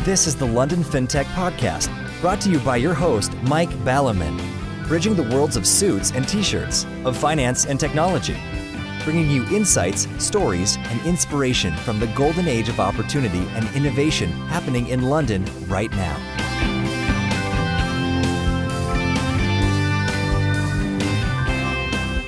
This is the London Fintech Podcast, brought to you by your host, Mike Ballerman, bridging the worlds of suits and t-shirts, of finance and technology, bringing you insights, stories, and inspiration from the golden age of opportunity and innovation happening in London right now.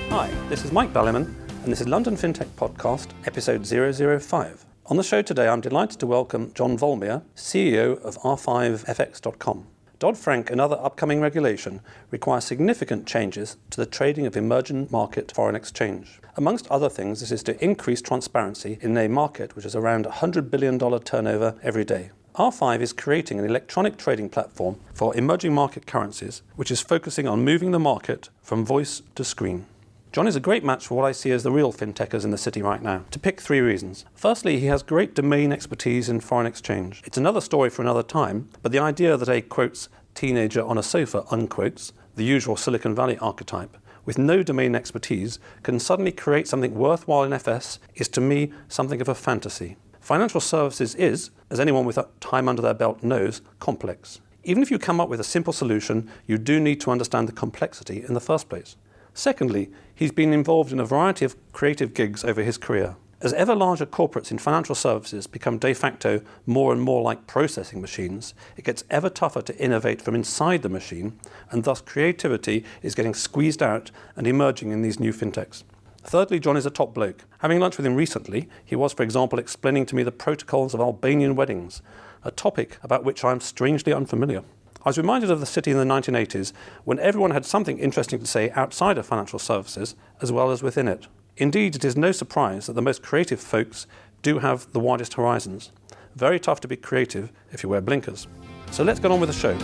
Hi, this is Mike Ballerman, and this is London Fintech Podcast, episode 005. On the show today, I'm delighted to welcome Jon Vollemaere, CEO of R5FX.com. Dodd-Frank and other upcoming regulation require significant changes to the trading of emerging market foreign exchange. Amongst other things, this is to increase transparency in a market which is around $100 billion turnover every day. R5 is creating an electronic trading platform for emerging market currencies, which is focusing on moving the market from voice to screen. Jon is a great match for what I see as the real fintechers in the city right now, to pick three reasons. Firstly, he has great domain expertise in foreign exchange. It's another story for another time, but the idea that a, quotes, teenager on a sofa, unquotes, the usual Silicon Valley archetype, with no domain expertise, can suddenly create something worthwhile in FS is to me something of a fantasy. Financial services is, as anyone with time under their belt knows, complex. Even if you come up with a simple solution, you do need to understand the complexity in the first place. Secondly, he's been involved in a variety of creative gigs over his career. As ever larger corporates in financial services become de facto more and more like processing machines, it gets ever tougher to innovate from inside the machine, and thus creativity is getting squeezed out and emerging in these new fintechs. Thirdly, Jon is a top bloke. Having lunch with him recently, he was, for example, explaining to me the protocols of Albanian weddings, a topic about which I am strangely unfamiliar. I was reminded of the city in the 1980s when everyone had something interesting to say outside of financial services as well as within it. Indeed, it is no surprise that the most creative folks do have the widest horizons. Very tough to be creative if you wear blinkers. So let's get on with the show.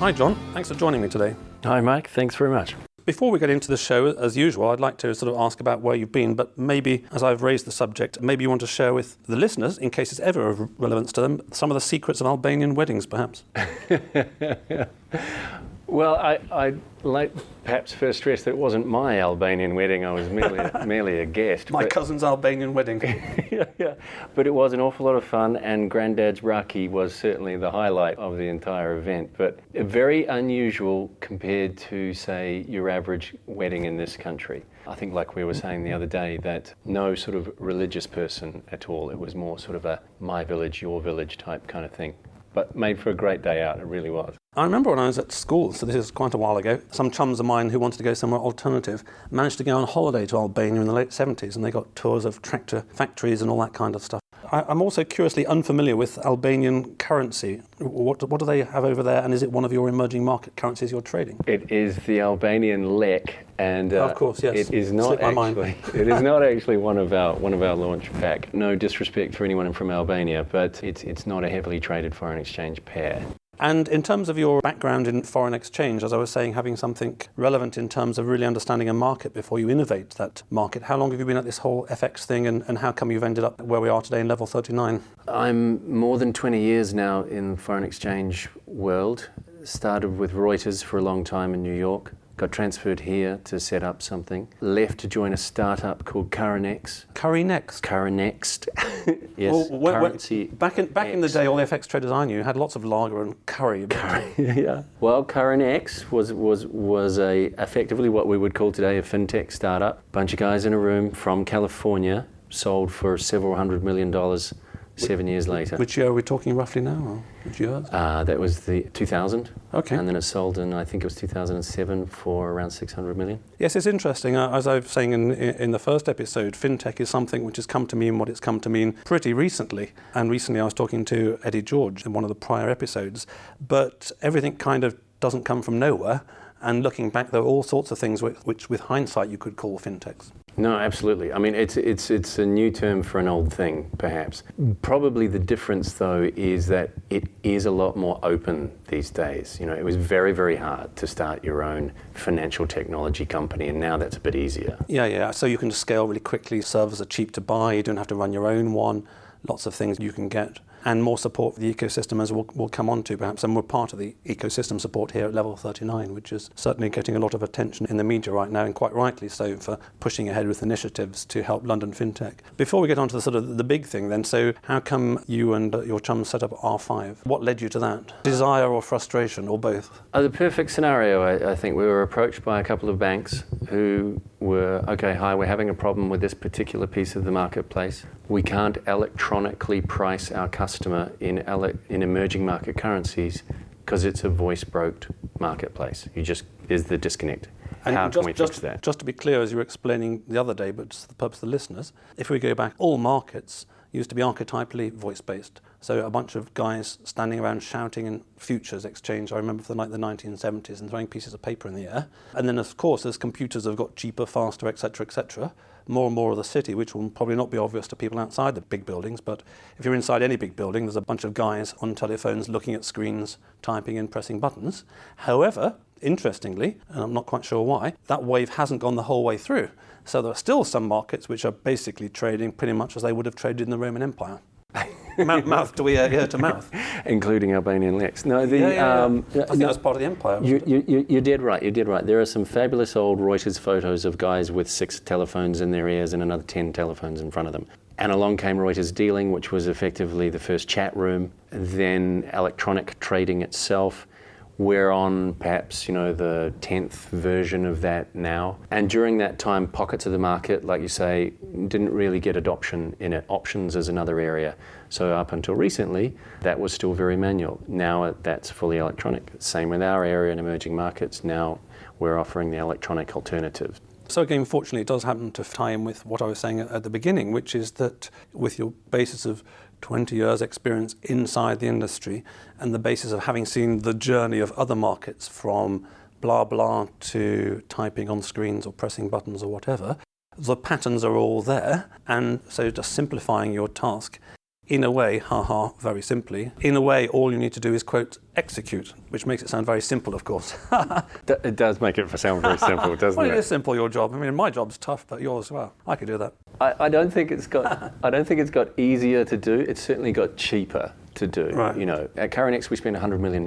Hi Jon, thanks for joining me today. Hi Mike, thanks very much. Before we get into the show, as usual, I'd like to sort of ask about where you've been, but maybe, as I've raised the subject, maybe you want to share with the listeners, in case it's ever of relevance to them, some of the secrets of Albanian weddings, perhaps. Well, I'd like perhaps first stress that it wasn't my Albanian wedding. I was merely a guest. My cousin's Albanian wedding. Yeah. But it was an awful lot of fun, and Granddad's Raki was certainly the highlight of the entire event. But very unusual compared to, say, your average wedding in this country. I think, like we were saying the other day, that no sort of religious person at all. It was more sort of a my village, your village type kind of thing. But made for a great day out, it really was. I remember when I was at school, so this is quite a while ago, some chums of mine who wanted to go somewhere alternative managed to go on holiday to Albania in the late 70s, and they got tours of tractor factories and all that kind of stuff. I'm also curiously unfamiliar with Albanian currency. What do they have over there, and is it one of your emerging market currencies you're trading? It is the Albanian lek, and of course, yes. It is not actually. It is not actually one of our launch pack. No disrespect for anyone from Albania, but it's not a heavily traded foreign exchange pair. And in terms of your background in foreign exchange, as I was saying, having something relevant in terms of really understanding a market before you innovate that market, how long have you been at this whole FX thing, and how come you've ended up where we are today in level 39? I'm more than 20 years now in the foreign exchange world. Started with Reuters for a long time in New York. Got transferred here to set up something. Left to join a startup called Currenex. Currenext. Yes. Well, currency. Back in the day, all the FX traders I knew had lots of lager and curry. Yeah. Well, Currenex was effectively what we would call today a fintech startup. Bunch of guys in a room from California, sold for several $100 million 7 years later. Which year are we talking roughly now? Or which year? That was the 2000. Okay. And then it sold in, I think it was 2007 for around 600 million. Yes, it's interesting. As I was saying in the first episode, fintech is something which has come to mean what it's come to mean pretty recently. And recently I was talking to Eddie George in one of the prior episodes. But everything kind of doesn't come from nowhere. And looking back, there are all sorts of things which with hindsight, you could call fintechs. No, absolutely. I mean, it's a new term for an old thing, perhaps. Probably the difference, though, is that it is a lot more open these days. You know, it was very, very hard to start your own financial technology company, and now that's a bit easier. Yeah. So you can scale really quickly. Servers are cheap to buy. You don't have to run your own one. Lots of things you can get. and more support for the ecosystem, as we'll come on to perhaps. And we're part of the ecosystem support here at Level 39, which is certainly getting a lot of attention in the media right now, and quite rightly so, for pushing ahead with initiatives to help London Fintech. Before we get on to the sort of the big thing then, so how come you and your chums set up R5? What led you to that? Desire or frustration, or both? The perfect scenario, I think. We were approached by a couple of banks who were, okay, hi, we're having a problem with this particular piece of the marketplace. We can't electronically price our customer in emerging market currencies because it's a voice-broked marketplace. There's the disconnect. And how can we fix that? Just to be clear, as you were explaining the other day, but just for the purpose of the listeners, if we go back, all markets used to be archetypally voice-based. So a bunch of guys standing around shouting in futures exchange, I remember from like the 1970s, and throwing pieces of paper in the air. And then, of course, as computers have got cheaper, faster, etc., more and more of the city, which will probably not be obvious to people outside the big buildings, but if you're inside any big building, there's a bunch of guys on telephones looking at screens, typing and pressing buttons. However, interestingly, and I'm not quite sure why, that wave hasn't gone the whole way through. So there are still some markets which are basically trading pretty much as they would have traded in the Roman Empire. Mouth to ear, ear to mouth. Including Albanian Lex. No, I think that's part of the empire. You did right, you did right. There are some fabulous old Reuters photos of guys with 6 telephones in their ears and another 10 telephones in front of them. And along came Reuters Dealing, which was effectively the first chat room, then electronic trading itself. We're on perhaps, the 10th version of that now. And during that time, pockets of the market, like you say, didn't really get adoption in it. Options is another area. So up until recently, that was still very manual. Now that's fully electronic. Same with our area in emerging markets. Now we're offering the electronic alternative. So again, fortunately, it does happen to tie in with what I was saying at the beginning, which is that with your basis of 20 years experience inside the industry and the basis of having seen the journey of other markets from blah blah to typing on screens or pressing buttons or whatever, the patterns are all there. And so just simplifying your task, in a way, very simply, in a way, all you need to do is, quote, execute, which makes it sound very simple, of course. It does make it sound very simple, doesn't well, it? It is simple, your job. I mean, my job's tough, but yours, well, I could do that. I don't think it's got easier to do. It's certainly got cheaper to do. Right. At CurrenX we spend $100 million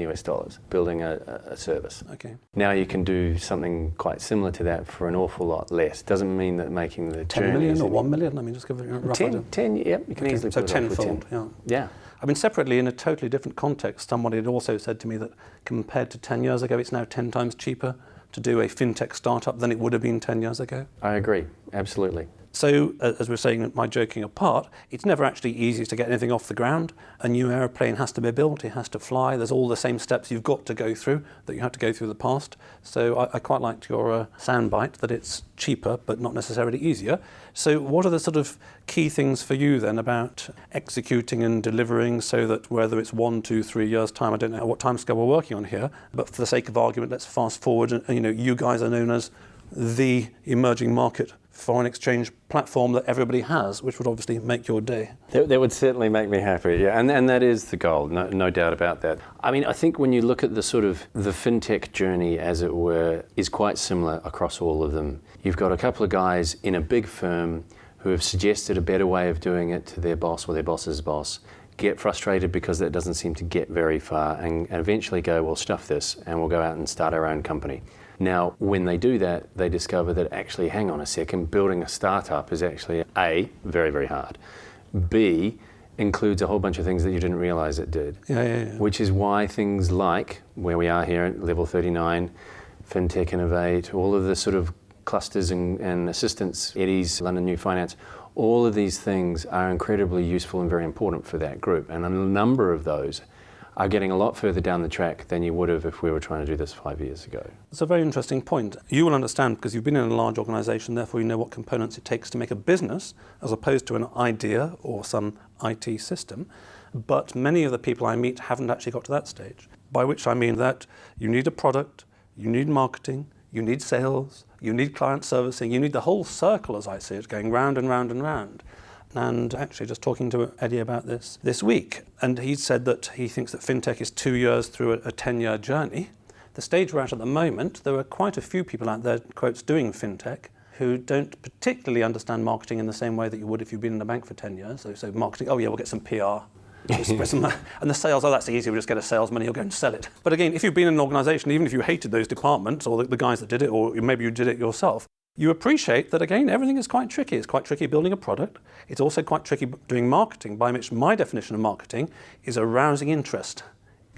building a service. Okay. Now you can do something quite similar to that for an awful lot less. Doesn't mean that making the 10 million or 1 million? I mean, just give it a rough idea. 10, yeah, you can easily so put it off with 10-fold, 10. yeah. I mean, separately, in a totally different context, somebody had also said to me that compared to 10 years ago, it's now 10 times cheaper to do a fintech startup than it would have been 10 years ago. I agree, absolutely. So, as we're saying, my joking apart, it's never actually easy to get anything off the ground. A new aeroplane has to be built, it has to fly. There's all the same steps you've got to go through that you had to go through in the past. So I quite liked your soundbite that it's cheaper but not necessarily easier. So what are the sort of key things for you then about executing and delivering, so that whether it's 1, 2, 3 years' time, I don't know what timescale we're working on here, but for the sake of argument, let's fast forward and you guys are known as the emerging market foreign exchange platform that everybody has, which would obviously make your day. That would certainly make me happy, yeah, and that is the goal, no doubt about that. I mean, I think when you look at the sort of the fintech journey, as it were, is quite similar across all of them. You've got a couple of guys in a big firm who have suggested a better way of doing it to their boss or their boss's boss, get frustrated because that doesn't seem to get very far, and eventually go, well, stuff this, and we'll go out and start our own company. Now, when they do that, they discover that actually, hang on a second, building a startup is actually A, very, very hard. B, includes a whole bunch of things that you didn't realize it did. Yeah. Which is why things like where we are here at Level 39, Fintech, Innovate, all of the sort of clusters and assistants, Eddie's, London New Finance, all of these things are incredibly useful and very important for that group. And a number of those are getting a lot further down the track than you would have if we were trying to do this 5 years ago. It's a very interesting point. You will understand because you've been in a large organisation, therefore you know what components it takes to make a business as opposed to an idea or some IT system. But many of the people I meet haven't actually got to that stage, by which I mean that you need a product, you need marketing, you need sales, you need client servicing, you need the whole circle, as I see it, going round and round and round. And actually just talking to Eddie about this week, and he said that he thinks that fintech is 2 years through a 10-year journey. The stage we're at the moment, there are quite a few people out there, quotes, doing fintech who don't particularly understand marketing in the same way that you would if you've been in a bank for 10 years. So marketing, oh yeah, we'll get some PR. And the sales, that's easy, we'll just get a salesman, he'll go and sell it. But again, if you've been in an organisation, even if you hated those departments or the guys that did it, or maybe you did it yourself, you appreciate that, again, everything is quite tricky. It's quite tricky building a product. It's also quite tricky doing marketing, by which my definition of marketing is arousing interest,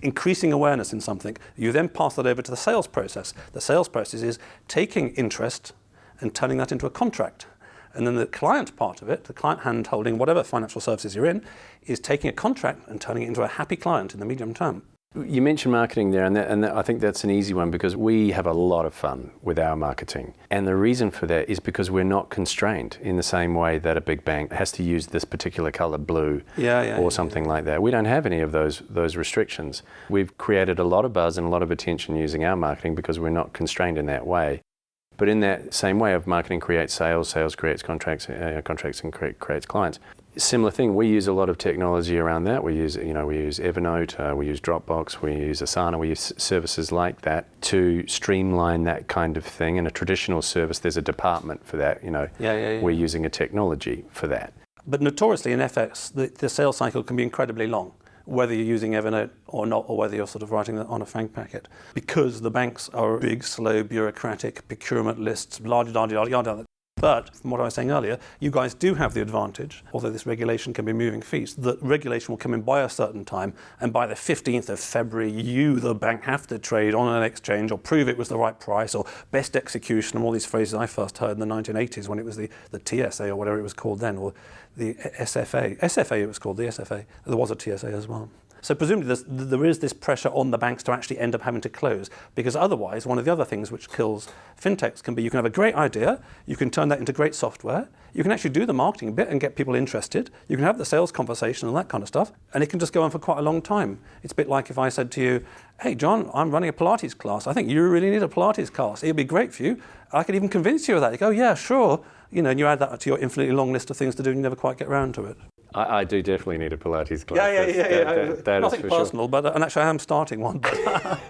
increasing awareness in something. You then pass that over to the sales process. The sales process is taking interest and turning that into a contract. And then the client part of it, the client hand holding whatever financial services you're in, is taking a contract and turning it into a happy client in the medium term. You mentioned marketing there, and I think that's an easy one because we have a lot of fun with our marketing. And the reason for that is because we're not constrained in the same way that a big bank has to use this particular color blue or something like that. We don't have any of those restrictions. We've created a lot of buzz and a lot of attention using our marketing because we're not constrained in that way. But in that same way of marketing creates sales, sales creates contracts, contracts and creates clients. Similar thing, we use a lot of technology around that. We use Evernote, we use Dropbox, we use Asana, we use services like that to streamline that kind of thing. In a traditional service, there's a department for that. We're using a technology for that. But notoriously in FX, the sales cycle can be incredibly long, whether you're using Evernote or not, or whether you're sort of writing it on a FANG packet, because the banks are big, slow, bureaucratic procurement lists, yada. But from what I was saying earlier, you guys do have the advantage, although this regulation can be moving feast, that regulation will come in by a certain time, and by the 15th of February, you, the bank, have to trade on an exchange or prove it was the right price or best execution, and all these phrases I first heard in the 1980s when it was the TSA or whatever it was called then, or the SFA. SFA it was called, the SFA. There was a TSA as well. So presumably there is this pressure on the banks to actually end up having to close, because otherwise one of the other things which kills fintechs can be you can have a great idea, you can turn that into great software, you can actually do the marketing bit and get people interested, you can have the sales conversation and that kind of stuff, and it can just go on for quite a long time. It's a bit like if I said to you, hey John, I'm running a Pilates class, I think you really need a Pilates class, it'd be great for you, I could even convince you of that. You go, yeah, sure, and you add that to your infinitely long list of things to do and you never quite get around to it. I do definitely need a Pilates class. Yeah. Nothing personal, but and actually I am starting one.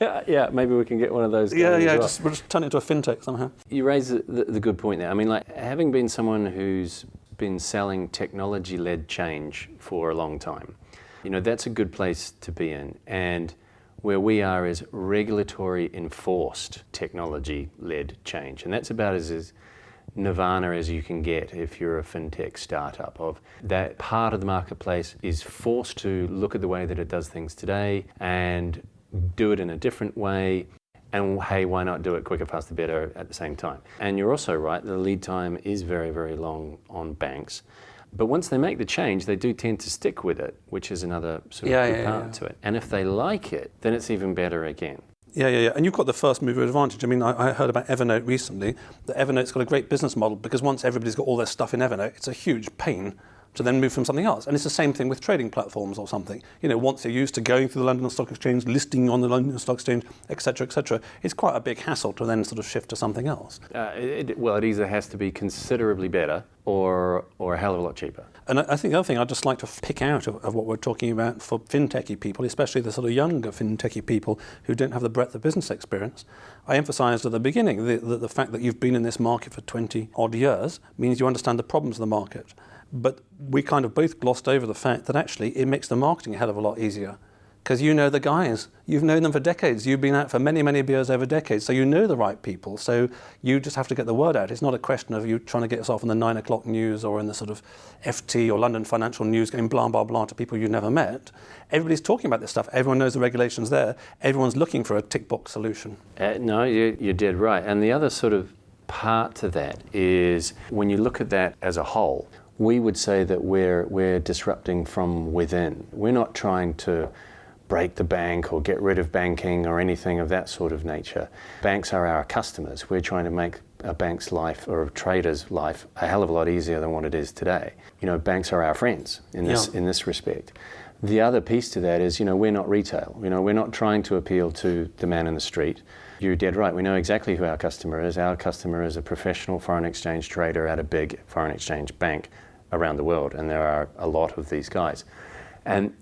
Yeah, maybe we can get one of those. Yeah. Well. We'll just turn it into a fintech somehow. You raise the good point there. I mean, like having been someone who's been selling technology-led change for a long time, that's a good place to be in. And where we are is regulatory enforced technology-led change, and that's about as nirvana as you can get if you're a fintech startup. Of that part of the marketplace is forced to look at the way that it does things today and do it in a different way, and hey, why not do it quicker, faster, better at the same time? And you're also right, the lead time is very, very long on banks. But once they make the change, they do tend to stick with it, which is another sort of good part to it. And if they like it, then it's even better again. Yeah. And you've got the first mover advantage. I mean, I heard about Evernote recently. That Evernote's got a great business model because once everybody's got all their stuff in Evernote, it's a huge pain to then move from something else. And it's the same thing with trading platforms or something. Once you're used to going through the London Stock Exchange, listing on the London Stock Exchange, et cetera, it's quite a big hassle to then sort of shift to something else. It either has to be considerably better or a hell of a lot cheaper. And I think the other thing I'd just like to pick out of what we're talking about for fintechy people, especially the sort of younger fintechy people who don't have the breadth of business experience, I emphasised at the beginning the fact that you've been in this market for 20 odd years means you understand the problems of the market. But we kind of both glossed over the fact that actually it makes the marketing a hell of a lot easier. Because you know the guys, you've known them for decades, you've been out for many, many beers over decades, so you know the right people, so you just have to get the word out. It's not a question of you trying to get yourself in the 9 o'clock news or in the sort of FT or London Financial News going blah, blah, blah to people you've never met. Everybody's talking about this stuff, everyone knows the regulations there, everyone's looking for a tick box solution. No, you're dead right. And the other sort of part to that is when you look at that as a whole, we would say that we're disrupting from within. We're not trying to break the bank or get rid of banking or anything of that sort of nature. Banks are our customers. We're trying to make a bank's life or a trader's life a hell of a lot easier than what it is today. Banks are our friends in this respect. The other piece to that is, we're not retail. We're not trying to appeal to the man in the street. You're dead right. We know exactly who our customer is. Our customer is a professional foreign exchange trader at a big foreign exchange bank around the world, and there are a lot of these guys. And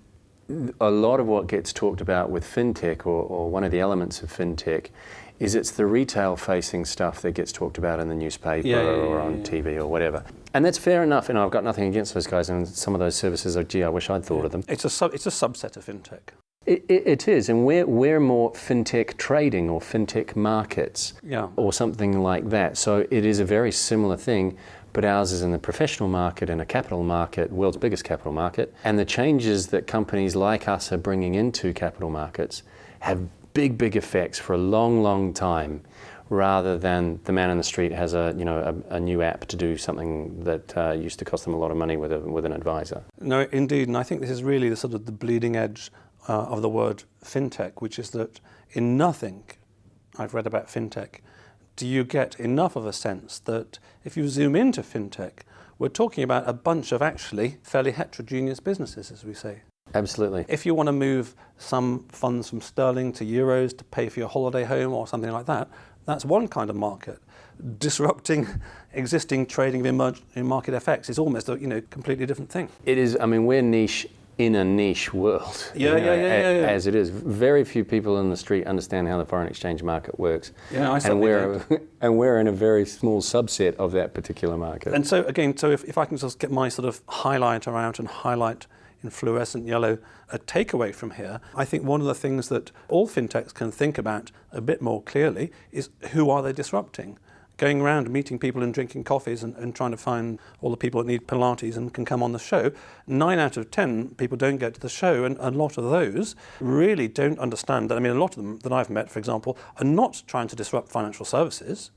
a lot of what gets talked about with fintech, or one of the elements of fintech, is it's the retail-facing stuff that gets talked about in the newspaper or on TV or whatever. And that's fair enough, I've got nothing against those guys, and some of those services are, I wish I'd thought of them. It's a subset of fintech. It is, and we're more fintech trading or fintech markets or something like that. So it is a very similar thing, but ours is in the professional market, in a capital market, world's biggest capital market. And the changes that companies like us are bringing into capital markets have big effects for a long time, rather than the man in the street has a new app to do something that used to cost them a lot of money with an advisor. No, indeed, and I think this is really the sort of the bleeding edge of the word fintech, which is that in nothing I've read about fintech do you get enough of a sense that if you zoom into fintech, we're talking about a bunch of actually fairly heterogeneous businesses, as we say. Absolutely. If you want to move some funds from sterling to euros to pay for your holiday home or something like that, that's one kind of market. Disrupting existing trading in market FX is almost a completely different thing. It is. I mean, we're niche in a niche world. As it is, very few people in the street understand how the foreign exchange market works. Yeah, I certainly don't. And we're in a very small subset of that particular market. And so again, if I can just get my sort of highlighter out and highlight in fluorescent yellow a takeaway from here, I think one of the things that all fintechs can think about a bit more clearly is who are they disrupting? Going around meeting people and drinking coffees and trying to find all the people that need Pilates and can come on the show. 9 out of 10 people don't get to the show, and a lot of those really don't understand that. I mean, a lot of them that I've met, for example, are not trying to disrupt financial services.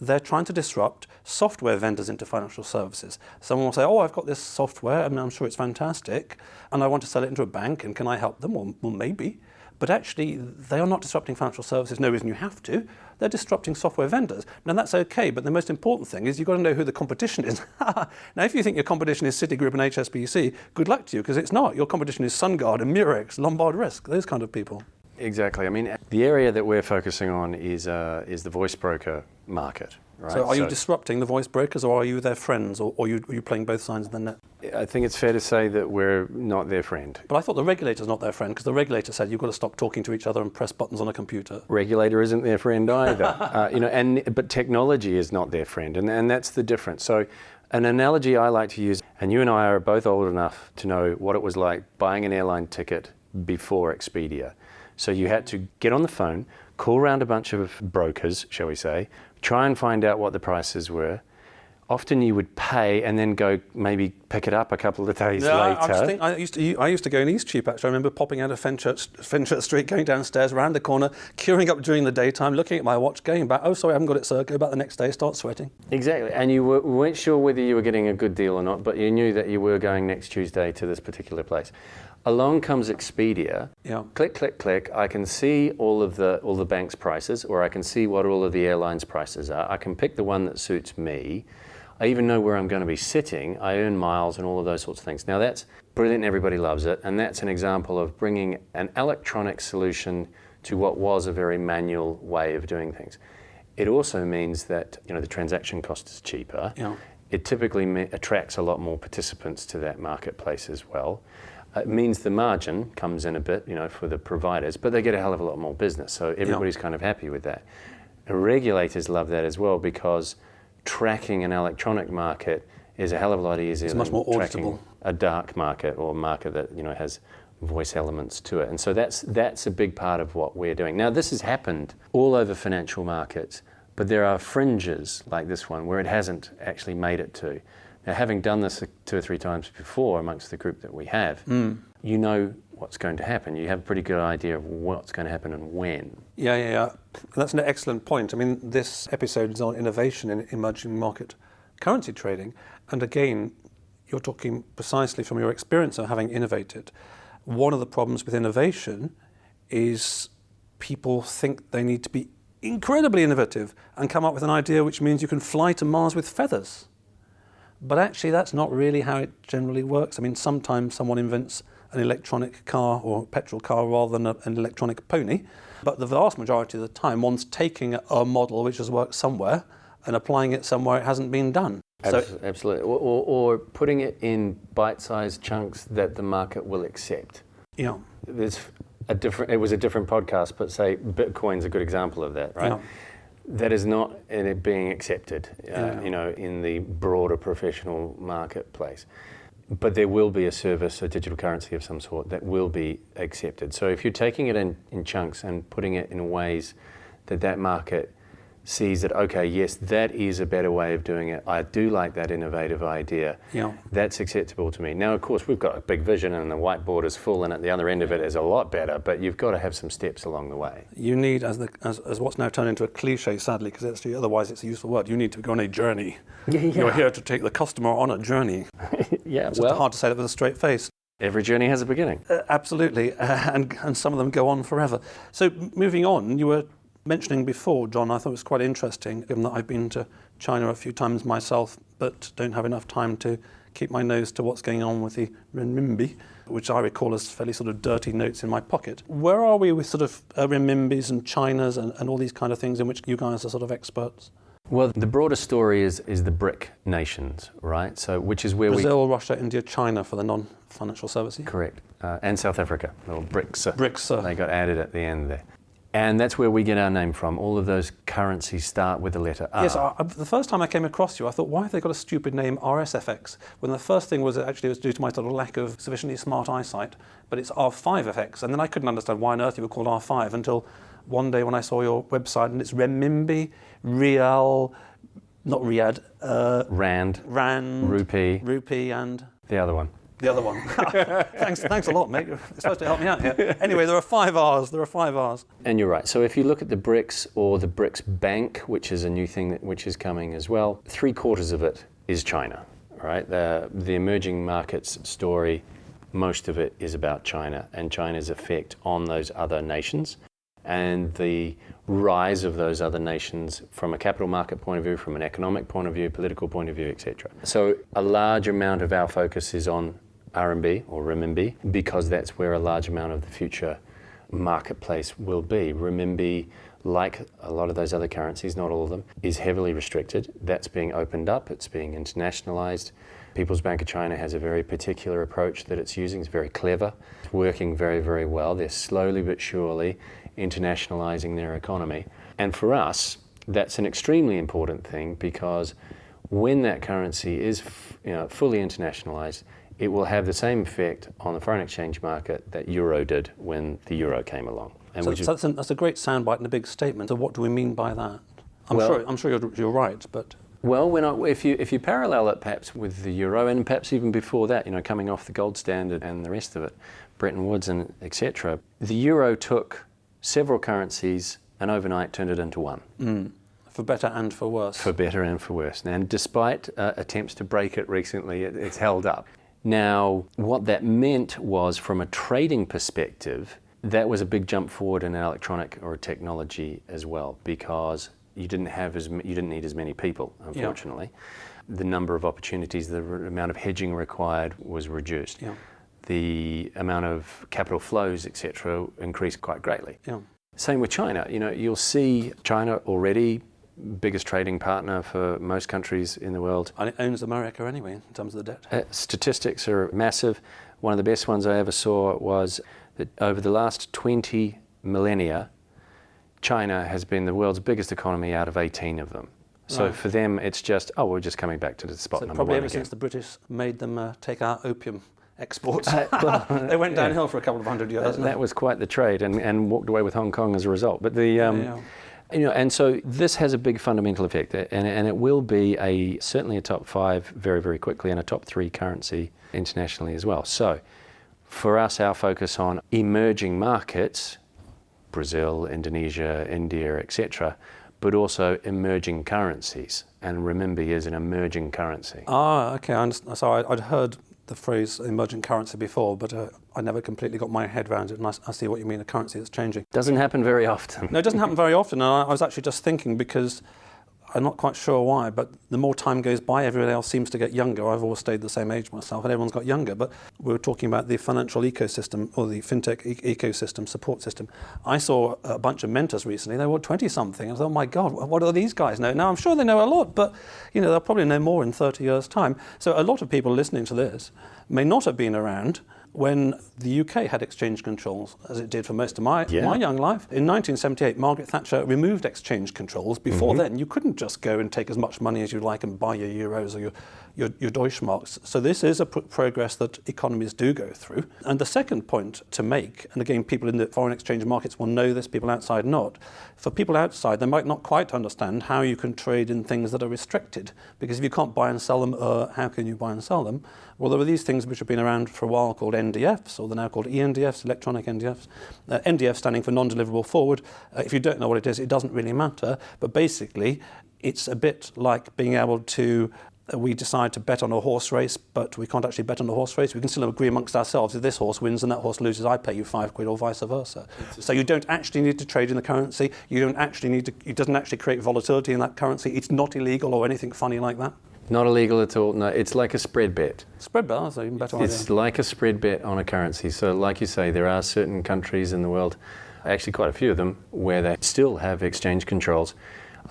They're trying to disrupt software vendors into financial services. Someone will say, I've got this software, I'm sure it's fantastic, and I want to sell it into a bank, and can I help them? Well, maybe. But actually, they are not disrupting financial services, no reason you have to. They're disrupting software vendors. Now, that's okay, but the most important thing is you've got to know who the competition is. Now, if you think your competition is Citigroup and HSBC, good luck to you, because it's not. Your competition is SunGard and Murex, Lombard Risk, those kind of people. Exactly. I mean, the area that we're focusing on is the voice broker market. Right? So are you disrupting the voice brokers, or are you their friends, or are you playing both sides of the net? I think it's fair to say that we're not their friend. But I thought the regulator's not their friend, because the regulator said you've got to stop talking to each other and press buttons on a computer. Regulator isn't their friend either. But technology is not their friend, and that's the difference. So an analogy I like to use, and you and I are both old enough to know what it was like buying an airline ticket before Expedia. So you had to get on the phone, call around a bunch of brokers, shall we say, try and find out what the prices were. Often you would pay and then go maybe pick it up a couple of days later. I used to go in Eastcheap, actually. I remember popping out of Fenchurch Street, going downstairs, around the corner, queuing up during the daytime, looking at my watch, going back, sorry, I haven't got it, sir. Go back the next day, start sweating. Exactly, and you weren't sure whether you were getting a good deal or not, but you knew that you were going next Tuesday to this particular place. Along comes Expedia. Yeah. Click, click, click. I can see all the bank's prices, or I can see what all of the airlines' prices are. I can pick the one that suits me. I even know where I'm going to be sitting. I earn miles and all of those sorts of things. Now that's brilliant. Everybody loves it, and that's an example of bringing an electronic solution to what was a very manual way of doing things. It also means that the transaction cost is cheaper. Yeah. It typically attracts a lot more participants to that marketplace as well. It means the margin comes in a bit, for the providers, but they get a hell of a lot more business. So everybody's kind of happy with that. And regulators love that as well, because tracking an electronic market is a hell of a lot easier than more tracking auditable. A dark market or a market that has voice elements to it. And so that's a big part of what we're doing. Now, this has happened all over financial markets, but there are fringes like this one where it hasn't actually made it to. Now, having done this 2 or 3 times before amongst the group that we have, you know what's going to happen. You have a pretty good idea of what's going to happen and when. Yeah. That's an excellent point. I mean, this episode is on innovation in emerging market currency trading. And again, you're talking precisely from your experience of having innovated. One of the problems with innovation is people think they need to be incredibly innovative and come up with an idea which means you can fly to Mars with feathers. But actually, that's not really how it generally works. I mean, sometimes someone invents an electronic car or petrol car rather than an electronic pony. But the vast majority of the time, one's taking a model which has worked somewhere and applying it somewhere it hasn't been done. Absolutely. Or putting it in bite-sized chunks that the market will accept. Yeah. There's it was a different podcast, but say Bitcoin's a good example of that, right? Yeah. That is not in it being accepted, in the broader professional marketplace. But there will be a service, a digital currency of some sort that will be accepted. So if you're taking it in chunks and putting it in ways that market sees that, okay, yes, that is a better way of doing it. I do like that innovative idea. Yeah. That's acceptable to me. Now, of course, we've got a big vision and the whiteboard is full and at the other end of it is a lot better, but you've got to have some steps along the way. You need, as what's now turned into a cliche, sadly, because otherwise it's a useful word, you need to go on a journey. Yeah. You're here to take the customer on a journey. Yeah, It's just hard to say that with a straight face. Every journey has a beginning. Absolutely, and some of them go on forever. So moving on, you were mentioning before, John, I thought it was quite interesting, given that I've been to China a few times myself, but don't have enough time to keep my nose to what's going on with the renminbi, which I recall as fairly sort of dirty notes in my pocket. Where are we with sort of renminbis and Chinas and all these kind of things in which you guys are sort of experts? Well, the broader story is the BRIC nations, right? So, which is where Brazil, Russia, India, China for the non-financial services? Correct. And South Africa, little BRICS. BRICS. They got added at the end there. And that's where we get our name from. All of those currencies start with the letter R. Yes, the first time I came across you, I thought, why have they got a stupid name, RSFX? When the first thing was actually it was due to my sort of lack of sufficiently smart eyesight, but it's R5FX. And then I couldn't understand why on earth you were called R5 until one day when I saw your website and it's renminbi, real, not Riyadh. Rand. Rupee. And the other one. The other one. Thanks a lot, mate. You're supposed to help me out here. Anyway, there are 5 Rs. And you're right. So if you look at the BRICS or the BRICS Bank, which is a new thing which is coming as well, 3/4 of it is China, right? The emerging markets story, most of it is about China and China's effect on those other nations and the rise of those other nations from a capital market point of view, from an economic point of view, political point of view, etc. So a large amount of our focus is on RMB or renminbi because that's where a large amount of the future marketplace will be. Renminbi, like a lot of those other currencies, not all of them, is heavily restricted. That's being opened up, it's being internationalized. People's Bank of China has a very particular approach that it's using. It's very clever. It's working very, very well. They're slowly but surely internationalizing their economy. And for us, that's an extremely important thing because when that currency is fully internationalized, it will have the same effect on the foreign exchange market that euro did when the euro came along. And so that's a great soundbite and a big statement. So what do we mean by that? I'm sure you're right, but... Well, if you parallel it perhaps with the euro and perhaps even before that, coming off the gold standard and the rest of it, Bretton Woods and etc., the euro took several currencies and overnight turned it into one. For better and for worse. For better and for worse. And despite attempts to break it recently, it's held up. Now, what that meant was, from a trading perspective, that was a big jump forward in electronic or technology as well, because you didn't need as many people, unfortunately. Yeah. The number of opportunities, the amount of hedging required was reduced. Yeah. The amount of capital flows, etc., increased quite greatly. Yeah. Same with China. You'll see China already biggest trading partner for most countries in the world. And it owns America anyway in terms of the debt. Statistics are massive. One of the best ones I ever saw was that over the last 20 millennia, China has been the world's biggest economy out of 18 of them. So right. For them, it's just, we're just coming back to the spot number probably one ever again. Since the British made them take our opium exports. They went downhill for a couple of hundred years. That was quite the trade, and walked away with Hong Kong as a result. But and so this has a big fundamental effect, and it will be certainly a top 5 very, very quickly, and a top 3 currency internationally as well. So for us, our focus on emerging markets, Brazil, Indonesia, India, etc., but also emerging currencies, and renminbi is an emerging currency. Okay. I understand. So I'd heard the phrase emerging currency before, but I never completely got my head around it, and I see what you mean, a currency that's changing. Doesn't happen very often. No, it doesn't happen very often, and I was actually just thinking, because I'm not quite sure why, but the more time goes by, everyone else seems to get younger. I've always stayed the same age myself, and everyone's got younger, but we were talking about the financial ecosystem, or the fintech ecosystem, support system. I saw a bunch of mentors recently, they were 20-something. I thought, oh my God, what do these guys know? Now, I'm sure they know a lot, but they'll probably know more in 30 years' time. So a lot of people listening to this may not have been around when the UK had exchange controls, as it did for most of my young life. In 1978, Margaret Thatcher removed exchange controls. Before then, you couldn't just go and take as much money as you like and buy your euros or your Deutschmarks. So this is a progress that economies do go through. And the second point to make, and again, people in the foreign exchange markets will know this, people outside not. For people outside, they might not quite understand how you can trade in things that are restricted. Because if you can't buy and sell them, how can you buy and sell them? Well, there were these things which have been around for a while called NDFs, or they're now called ENDFs, electronic NDFs. NDF standing for non-deliverable forward. If you don't know what it is, it doesn't really matter. But basically, it's a bit like being able to we decide to bet on a horse race, but we can't actually bet on a horse race. We can still agree amongst ourselves, if this horse wins and that horse loses, I pay you £5 or vice versa. So you don't actually need to trade in the currency. You don't actually need to, it doesn't actually create volatility in that currency. It's not illegal or anything funny like that. Not illegal at all. No, it's like a spread bet. Spread bet, so even better idea. It's like a spread bet on a currency. So like you say, there are certain countries in the world, actually quite a few of them, where they still have exchange controls.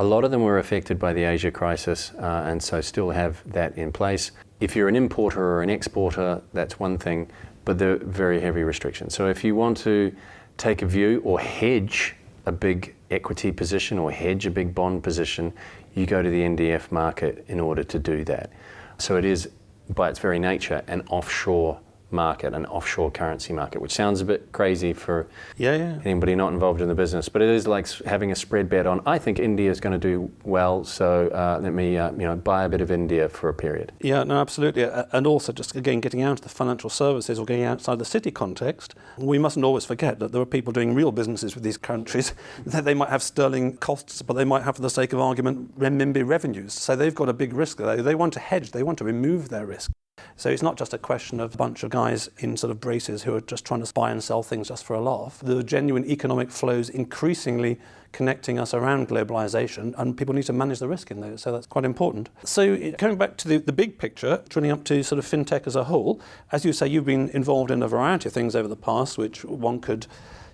A lot of them were affected by the Asia crisis, and so still have that in place. If you're an importer or an exporter, that's one thing, but they're very heavy restrictions. So if you want to take a view or hedge a big equity position or hedge a big bond position, you go to the NDF market in order to do that. So it is, by its very nature, an offshore market, an offshore currency market, which sounds a bit crazy for anybody not involved in the business, but it is like having a spread bet on, I think India is going to do well, so let me buy a bit of India for a period. Yeah, no, absolutely. And also, just again, getting out of the financial services or getting outside the city context, we mustn't always forget that there are people doing real businesses with these countries, that they might have sterling costs, but they might have, for the sake of argument, renminbi revenues. So they've got a big risk there. They want to hedge, they want to remove their risk. So it's not just a question of a bunch of guys in sort of braces who are just trying to buy and sell things just for a laugh. The genuine economic flows increasingly connecting us around globalization, and people need to manage the risk in those, so that's quite important. So coming back to the big picture, turning up to sort of fintech as a whole, as you say, you've been involved in a variety of things over the past, which one could,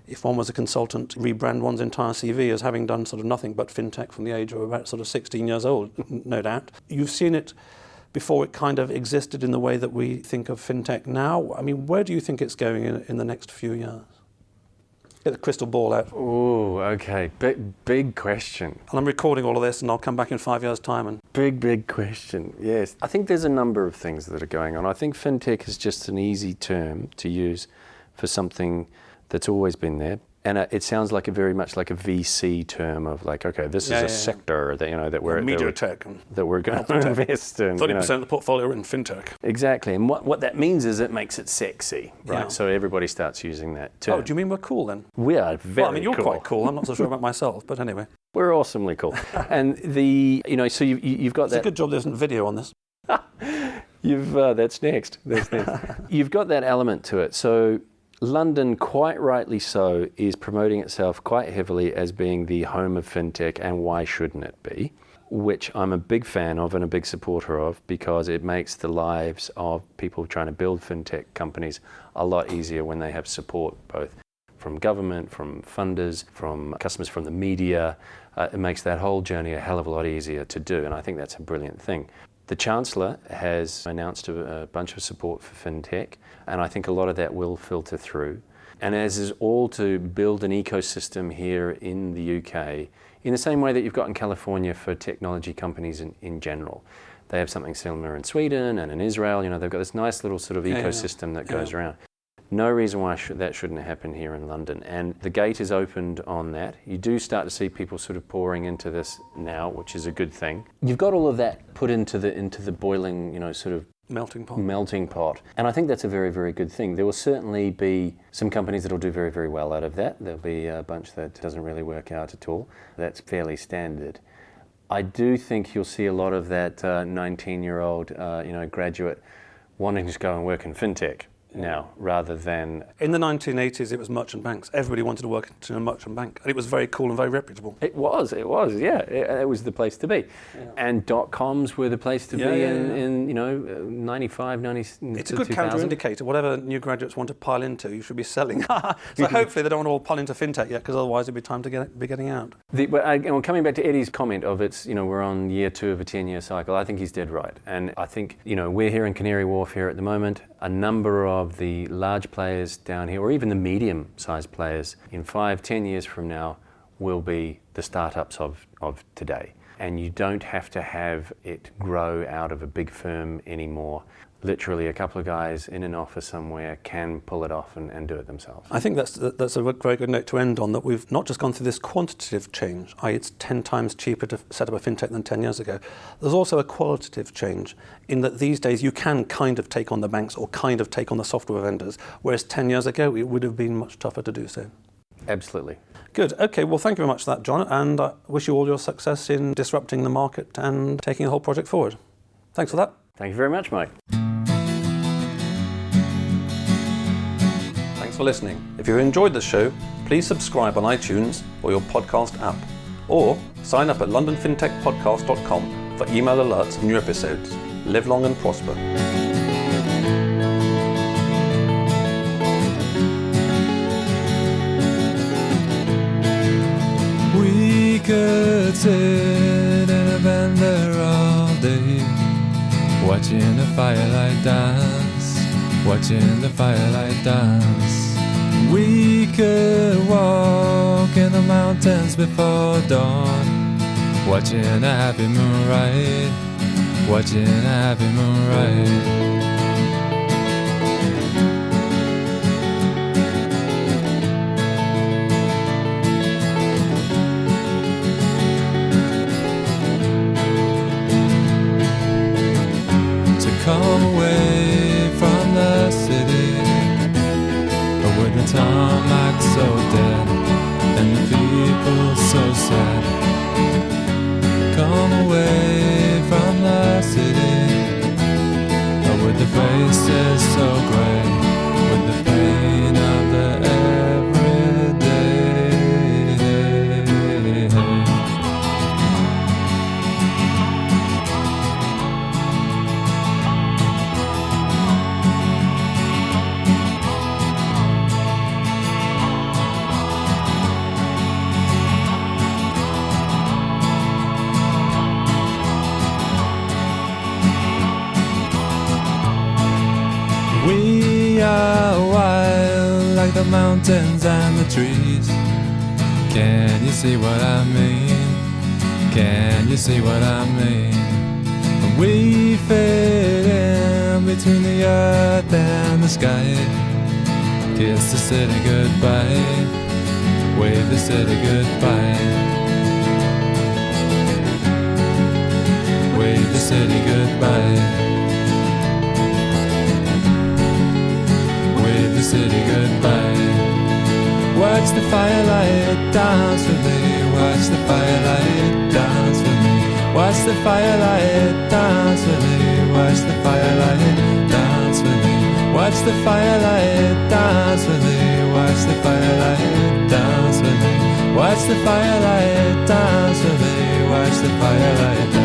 if one was a consultant, rebrand one's entire CV as having done sort of nothing but fintech from the age of about sort of 16 years old, no doubt. You've seen it before it kind of existed in the way that we think of fintech now. I mean, where do you think it's going in the next few years? Get the crystal ball out. Oh, okay. Big question. And I'm recording all of this, and I'll come back in 5 years' time. And Big question, yes. I think there's a number of things that are going on. I think fintech is just an easy term to use for something that's always been there. And it sounds like very much like a VC term of like, okay, this is a sector that that we're media tech that we're going to invest in. 30% of the portfolio in fintech. Exactly, and what that means is it makes it sexy, right? Yeah. So everybody starts using that term. Oh, do you mean we're cool then? We are very. Well, I mean, you're quite cool. I'm not so sure about myself, but anyway, we're awesomely cool. And so you've got that. It's a good job there isn't video on this. That's next. You've got that element to it. So London, quite rightly so, is promoting itself quite heavily as being the home of fintech, and why shouldn't it be? Which I'm a big fan of and a big supporter of, because it makes the lives of people trying to build fintech companies a lot easier when they have support, both from government, from funders, from customers, from the media. It makes that whole journey a hell of a lot easier to do, and I think that's a brilliant thing. The Chancellor has announced a bunch of support for fintech, and I think a lot of that will filter through. And as is all to build an ecosystem here in the UK, in the same way that you've got in California for technology companies in general. They have something similar in Sweden and in Israel. They've got this nice little sort of ecosystem that goes around. No reason why that shouldn't happen here in London. And the gate is opened on that. You do start to see people sort of pouring into this now, which is a good thing. You've got all of that put into the boiling, sort of melting pot. And I think that's a very, very good thing. There will certainly be some companies that will do very, very well out of that. There'll be a bunch that doesn't really work out at all. That's fairly standard. I do think you'll see a lot of that 19-year-old, graduate wanting to go and work in fintech now, rather than... In the 1980s, it was merchant banks. Everybody wanted to work in a merchant bank, and it was very cool and very reputable. It was, yeah. It was the place to be. Yeah. And .coms were the place to be in 95, 90, It's a good 2000. Counter-indicator. Whatever new graduates want to pile into, you should be selling. So hopefully they don't all pile into fintech yet, because otherwise it'll be time to be getting out. Coming back to Eddie's comment of we're on year 2 of a 10-year cycle, I think he's dead right. And I think, we're here in Canary Wharf here at the moment. a number of the large players down here, or even the medium-sized players, in 5-10 years from now, will be the startups of today. And you don't have to have it grow out of a big firm anymore. Literally a couple of guys in an office somewhere can pull it off and do it themselves. I think that's a very good note to end on, that we've not just gone through this quantitative change, i.e. it's 10 times cheaper to set up a fintech than 10 years ago. There's also a qualitative change in that these days you can kind of take on the banks or kind of take on the software vendors, whereas 10 years ago it would have been much tougher to do so. Absolutely. Good. Okay, well, thank you very much for that, John, and I wish you all your success in disrupting the market and taking the whole project forward. Thanks for that. Thank you very much, Mike. Thanks for listening. If you enjoyed the show, please subscribe on iTunes or your podcast app, or sign up at londonfintechpodcast.com for email alerts of new episodes. Live long and prosper. We could sit in a bend there all day, watching the firelight dance, watching the firelight dance. We could walk in the mountains before dawn, watching a happy moonrise, watching a happy moonrise. Come away from the city, with the tarmac so dead and the people so sad. Come away from the city, with the faces so grey, with the pain of the everyday. We are wild like the mountains and the trees. Can you see what I mean? Can you see what I mean? We fit in between the earth and the sky. Kiss the city goodbye, wave the city goodbye, wave the city goodbye. Wave the city goodbye. Watch the firelight dance with me. Watch the firelight dance with me. Watch the firelight dance with me. Watch the firelight dance with me. Watch the firelight dance with me. Watch the firelight dance with me. Watch the firelight dance with me. Watch the firelight dance.